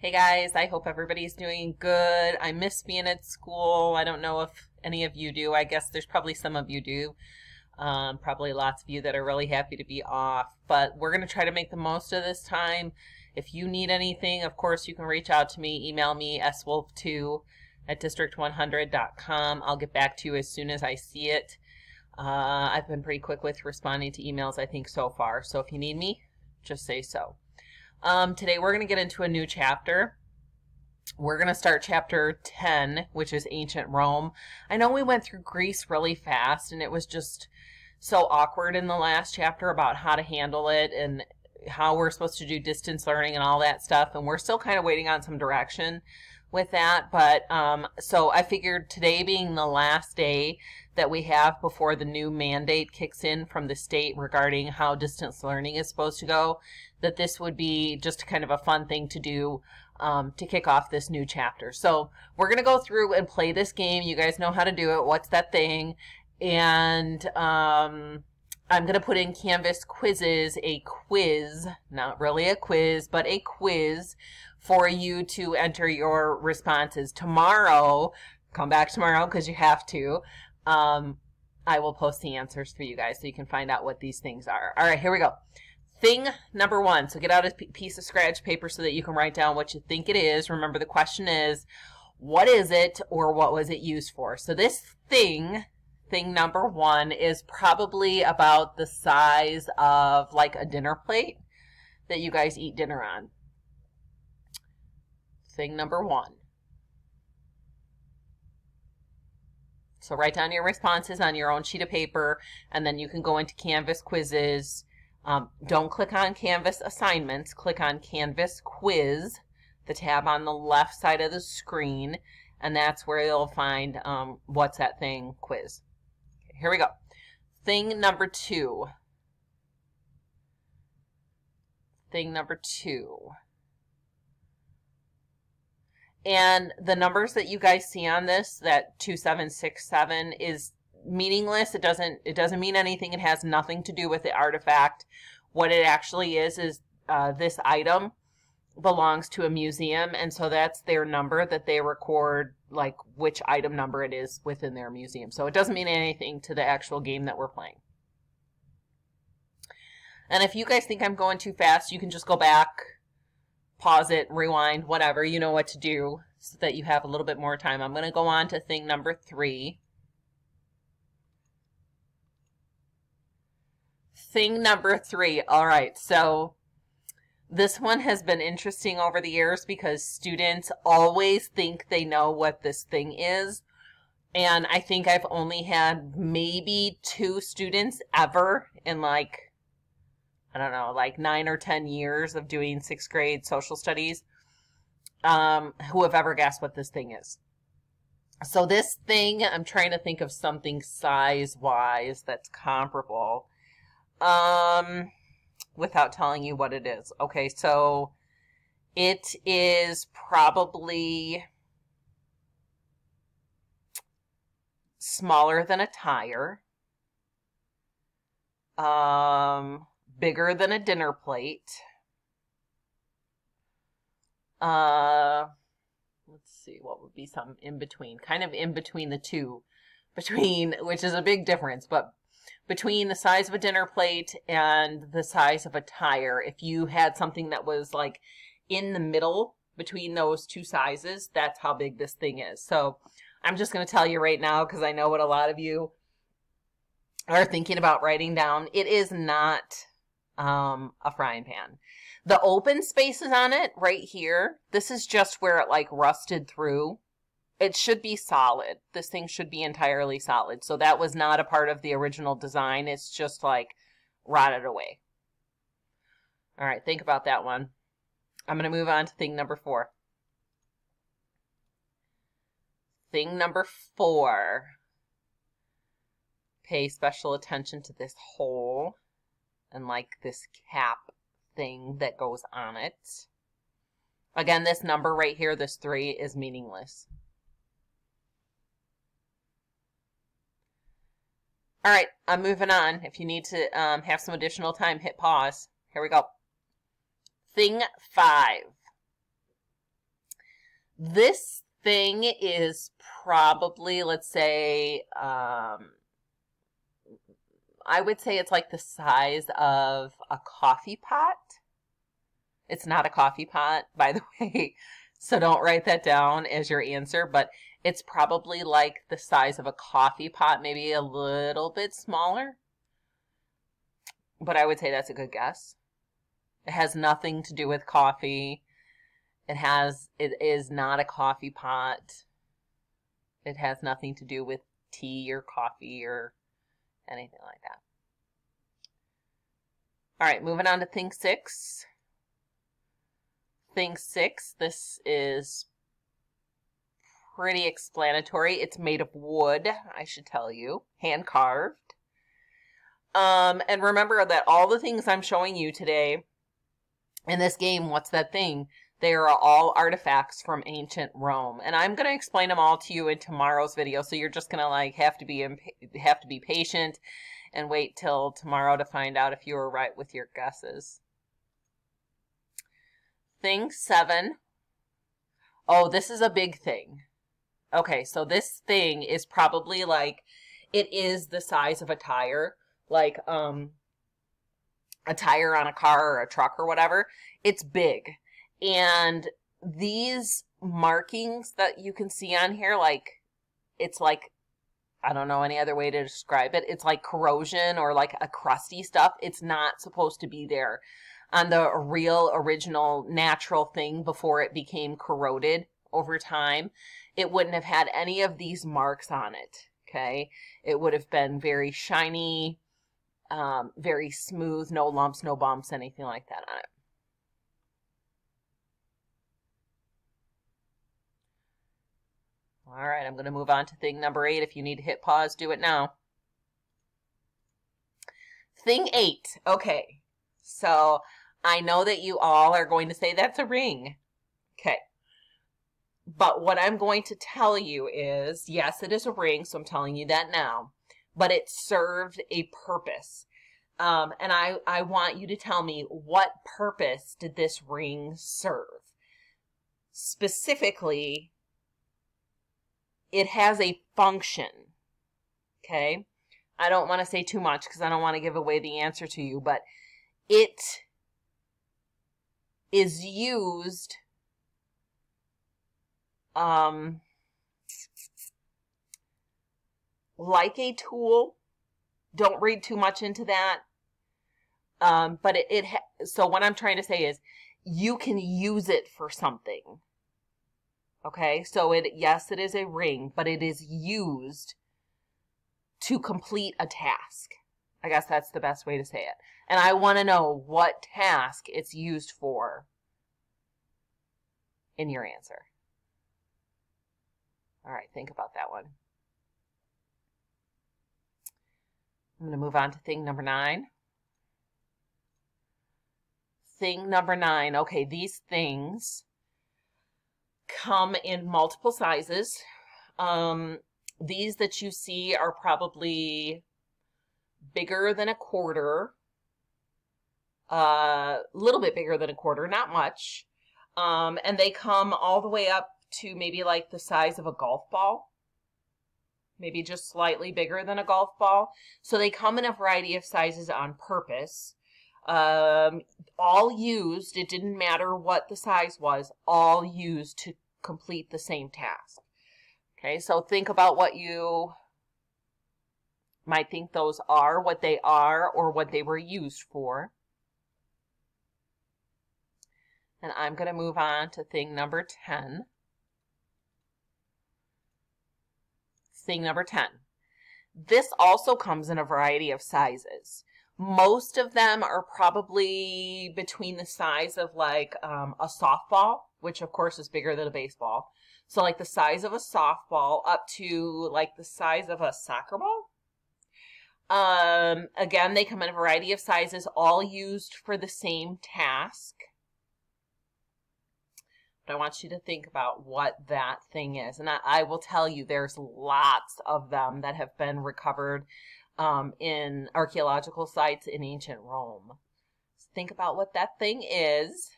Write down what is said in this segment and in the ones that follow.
Hey guys, I hope everybody's doing good. I miss being at school. I don't know if any of you do. I guess there's probably some of you do. Probably lots of you that are really happy to be off. But we're going to try to make the most of this time. If you need anything, of course, you can reach out to me. Email me, swolf2@district100.com. I'll get back to you as soon as I see it. I've been pretty quick with responding to emails, I think, so far. So if you need me, just say so. Today we're going to get into a new chapter. We're going to start chapter 10, which is ancient Rome. I know we went through Greece really fast, and it was just so awkward in the last chapter about how to handle it and how we're supposed to do distance learning and all that stuff, and we're still kind of waiting on some direction with that. But so I figured today being the last day that we have before the new mandate kicks in from the state regarding how distance learning is supposed to go, that this would be just kind of a fun thing to do to kick off this new chapter. So we're going to go through and play this game. You guys know how to do it. What's that thing? And I'm going to put in Canvas quizzes, a quiz, not really a quiz, but a quiz for you to enter your responses. Tomorrow, come back tomorrow because you have to, I will post the answers for you guys so you can find out what these things are. All right, here we go. Thing number one. So get out a piece of scratch paper so that you can write down what you think it is. Remember, the question is, what is it or what was it used for? So this thing number one, is probably about the size of like a dinner plate that you guys eat dinner on. Thing number one. So write down your responses on your own sheet of paper, and then you can go into Canvas quizzes. Don't click on Canvas assignments. Click on Canvas quiz, the tab on the left side of the screen, and that's where you'll find what's that thing quiz. Okay, here we go. Thing number two. Thing number two. And the numbers that you guys see on this, that 2767, is meaningless. It doesn't mean anything. It has nothing to do with the artifact. What it actually is this item belongs to a museum, and so that's their number that they record, like which item number it is within their museum. So it doesn't mean anything to the actual game that we're playing. And if you guys think I'm going too fast, you can just go back, pause it, rewind, whatever. You know what to do so that you have a little bit more time. I'm going to go on to thing number three. Thing number three. All right, so this one has been interesting over the years because students always think they know what this thing is. And I think I've only had maybe 2 students ever in like, I don't know, like 9 or 10 years of doing 6th grade social studies, who have ever guessed what this thing is. So this thing, I'm trying to think of something size-wise that's comparable, without telling you what it is. Okay, so it is probably smaller than a tire, bigger than a dinner plate. Let's see, what would be some in between? Kind of in between the two, which is a big difference, but between the size of a dinner plate and the size of a tire, if you had something that was like in the middle between those two sizes, that's how big this thing is. So I'm just going to tell you right now because I know what a lot of you are thinking about writing down. It is not a frying pan. The open spaces on it right here, this is just where it like rusted through. It should be solid. This thing should be entirely solid. So that was not a part of the original design. It's just like rotted away. All right, think about that one. I'm going to move on to thing number 4. Thing number 4. Pay special attention to this hole and like this cap thing that goes on it. Again, this number right here, this 3, is meaningless. All right, I'm moving on. If you need to have some additional time, hit pause. Here we go. Thing 5. This thing is probably, let's say, I would say it's like the size of a coffee pot. It's not a coffee pot, by the way, so don't write that down as your answer, but it's probably like the size of a coffee pot, maybe a little bit smaller. But I would say that's a good guess. It has nothing to do with coffee. It is not a coffee pot. It has nothing to do with tea or coffee or anything like that. All right, moving on to thing 6. Thing 6, this is pretty explanatory. It's made of wood, I should tell you, hand carved. And remember that all the things I'm showing you today in this game, What's That Thing? They are all artifacts from ancient Rome, and I'm going to explain them all to you in tomorrow's video. So you're just going to like have to be patient and wait till tomorrow to find out if you were right with your guesses. Thing 7. Oh, this is a big thing. Okay, so this thing is probably like, it is the size of a tire, like a tire on a car or a truck or whatever. It's big. And these markings that you can see on here, like, it's like, I don't know any other way to describe it. It's like corrosion or like a crusty stuff. It's not supposed to be there on the real, original, natural thing before it became corroded over time. It wouldn't have had any of these marks on it, okay? It would have been very shiny, very smooth, no lumps, no bumps, anything like that on it. All right, I'm going to move on to thing number 8. If you need to hit pause, do it now. Thing 8. Okay, so I know that you all are going to say that's a ring. Okay, but what I'm going to tell you is, yes, it is a ring, so I'm telling you that now, but it served a purpose. And I want you to tell me, what purpose did this ring serve? Specifically, it has a function, okay? I don't want to say too much because I don't want to give away the answer to you, but it is used like a tool. Don't read too much into that. But so what I'm trying to say is you can use it for something. Okay, so yes, it is a ring, but it is used to complete a task. I guess that's the best way to say it. And I want to know what task it's used for in your answer. All right, think about that one. I'm going to move on to thing number 9. Thing number 9. Okay, these things come in multiple sizes. These that you see are probably bigger than a quarter, a little bit bigger than a quarter, not much. And they come all the way up to maybe like the size of a golf ball, maybe just slightly bigger than a golf ball. So they come in a variety of sizes on purpose. All used, it didn't matter what the size was, all used to complete the same task. Okay, so think about what you might think those are, what they are, or what they were used for. And I'm going to move on to thing number 10. Thing number 10. This also comes in a variety of sizes. Most of them are probably between the size of like a softball, which of course is bigger than a baseball. So like the size of a softball up to like the size of a soccer ball. Again, they come in a variety of sizes, all used for the same task. But I want you to think about what that thing is. And I will tell you, there's lots of them that have been recovered in archaeological sites in ancient Rome. So think about what that thing is.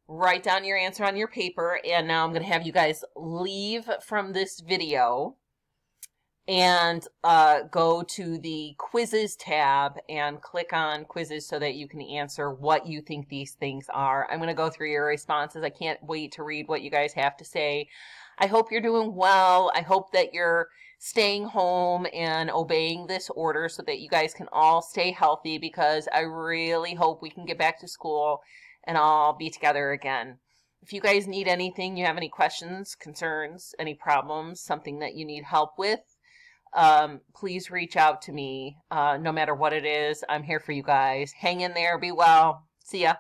write down your answer on your paper, and now I'm going to have you guys leave from this video and go to the quizzes tab and click on quizzes so that you can answer what you think these things are. I'm going to go through your responses. I can't wait to read what you guys have to say. I hope you're doing well. I hope that you're staying home and obeying this order so that you guys can all stay healthy, because I really hope we can get back to school and all be together again. If you guys need anything, you have any questions, concerns, any problems, something that you need help with, please reach out to me. No matter what it is, I'm here for you guys. Hang in there. Be well. See ya.